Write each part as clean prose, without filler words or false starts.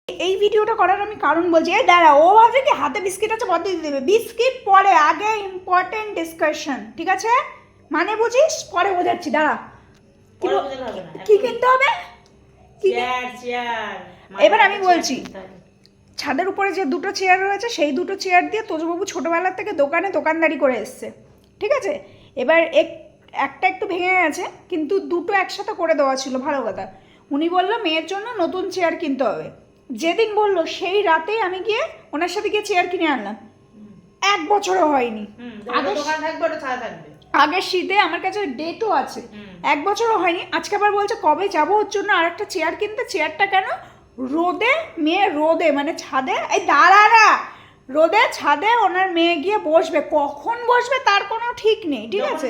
এই ভিডিওটা করার আমি কারণ বলছি, এই দাঁড়া, ও ভাবছে কি হাতে বিস্কিট আছে বদ দিয়ে দেবে। বিস্কিট পরে, আগে ইম্পর্টেন্ট ডিসকাশন, ঠিক আছে? মানে বুঝিস, পরে বোঝাচ্ছি, দাঁড়া। কি কিনতে হবে? এবার আমি বলছি, ছাদের উপরে যে দুটো চেয়ার রয়েছে সেই দুটো চেয়ার দিয়ে তোজবাবু ছোটোবেলার থেকে দোকানদারি করে এসছে, ঠিক আছে? এবার একটা একটু ভেঙে গেছে, কিন্তু দুটো একসাথে করে দেওয়া ছিল, ভালো কথা। উনি বললো মেয়ের জন্য নতুন চেয়ার কিনতে হবে। যেদিন বললো সেই রাতেই আমি গিয়ে ওনার সাথে গিয়ে চেয়ার কিনে আনলাম। 1 বছরও হয়নি। আগের শীতে আমার কাছে ডেটও আছে, 1 বছরও হয়নি। আজকে আবার বলছে কবে যাবো ওর জন্য আর একটা চেয়ার কিনতে। চেয়ারটা কেন? রোদে, মেয়ে রোদে মানে ছাদে, এই দাঁড়ারা, রোদে ছাদে ওনার মেয়ে গিয়ে বসবে, কখন বসবে তার কোনো ঠিক নেই, ঠিক আছে?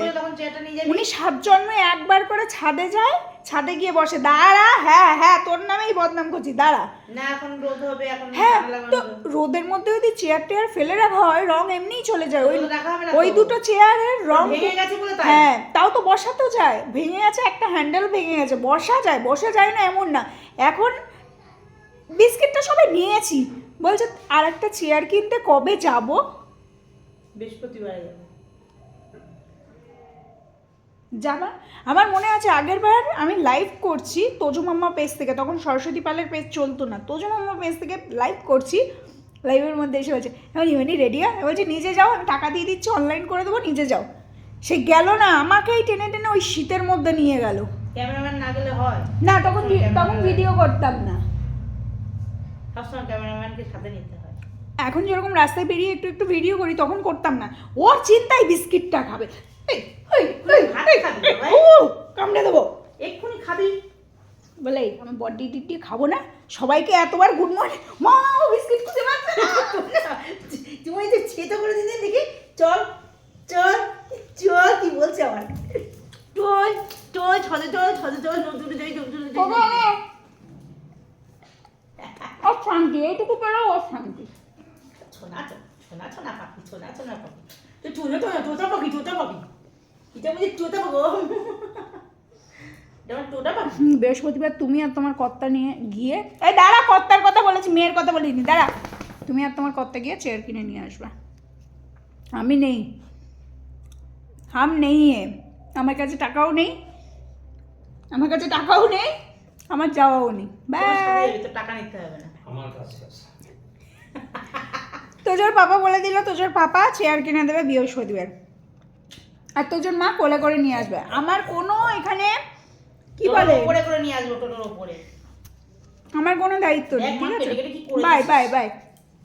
উনি 7 জন্মে একবার করে ছাদে যায়, ছাদে গিয়ে বসে। দাঁড়া, হ্যাঁ হ্যাঁ, তোর নামেই বদনাম করছি, দাঁড়া না। এখন রোদ হবে, এখন হ্যাঁ, তো রোদের মধ্যে যদি চেয়ার টেয়ার ফেলে রাখা হয় রং এমনিই চলে যায়। ওই দুটো চেয়ারের রং ভেঙে গেছে বলে তাই। হ্যাঁ, তাও তো বসাতে যায়। ভেঙে গেছে, একটা হ্যান্ডেল ভেঙে গেছে, বসা যায় না এমন না। এখন বিস্কিটটা সবাই নিয়েছি, বলছে আর একটা চেয়ার কিনতে কবে যাব? বৃহস্পতিবার যাবা। আমার মনে আছে আগের বার আমি লাইভ করছি তোজো মাম্মা পেজ থেকে, তখন সরস্বতী পালের পেজ চলতো না, তোজো মাম্মা পেজ থেকে লাইভ করছি। লাইভের মধ্যে এসে বলছে ইউনি রেডি হয়, বলছি নিজে যাও, আমি টাকা দিয়ে দিচ্ছি, অনলাইন করে দেবো, নিজে যাও। সে গেল না, আমাকেই টেনে টেনে ওই শীতের মধ্যে নিয়ে গেল। ক্যামেরাম্যান না গেলে হয় না, তখন ভিডিও করতাম না, সবসময় ক্যামেরাম্যানকে সাথে নিতে হয়। এখন যেরকম রাস্তায় বেরিয়ে একটু একটু ভিডিও করি তখন করতাম না। ওর চিন্তায় বিস্কিটটা খাবে, কামড়ে দেবো এক্ষুনি খাবি বলে আমি বডি দিয়ে খাবো না। সবাইকে এতবার গুড মর্নিং, মা বিস্কিট খুঁজে পাচ্ছে না, তুমি যে ছেতো করে দিন দেখি। চল চল চল, কি বলছে আমার, চল চল ছদে চল ছদে চল, নতুন যাই অশান্তি, এইটুকু পেলেও অশান্তি। ছোনা ছোনা ছোনা পাখি, ছোনা ছোনা পাখি, তুই ছোনা ছোনা টোটা পাখি, টোটা পাখি, এটা বুঝি টোটা পাখো, যেমন টোটা পাখি। বৃহস্পতিবার তুমি আর তোমার কর্তা নিয়ে গিয়ে, এই দাঁড়া, কর্তার কথা বলেছি, মেয়ের কথা বলিনি, দাঁড়া। তুমি আর তোমার কর্তা গিয়ে চেয়ার কিনে নিয়ে আসবা। আমি নেই, হাম নেই, আমার কাছে টাকাও নেই, আমার যাওয়াও নেই। টাকা নিতে হবে না আমার কাছে আছে। তোজোর পাপা বলে দিল, তোজোর পাপা চেয়ার কিনে দেবে বৃহস্পতিবার, আর তোজোর মা কোলে করে নিয়ে আসবে। আমার কোনো এখানে কি বলে উপরে করে নিয়ে আসবো, টোটোর উপরে আমার কোনো দায়িত্ব নেই, ঠিক আছে? Bye bye bye.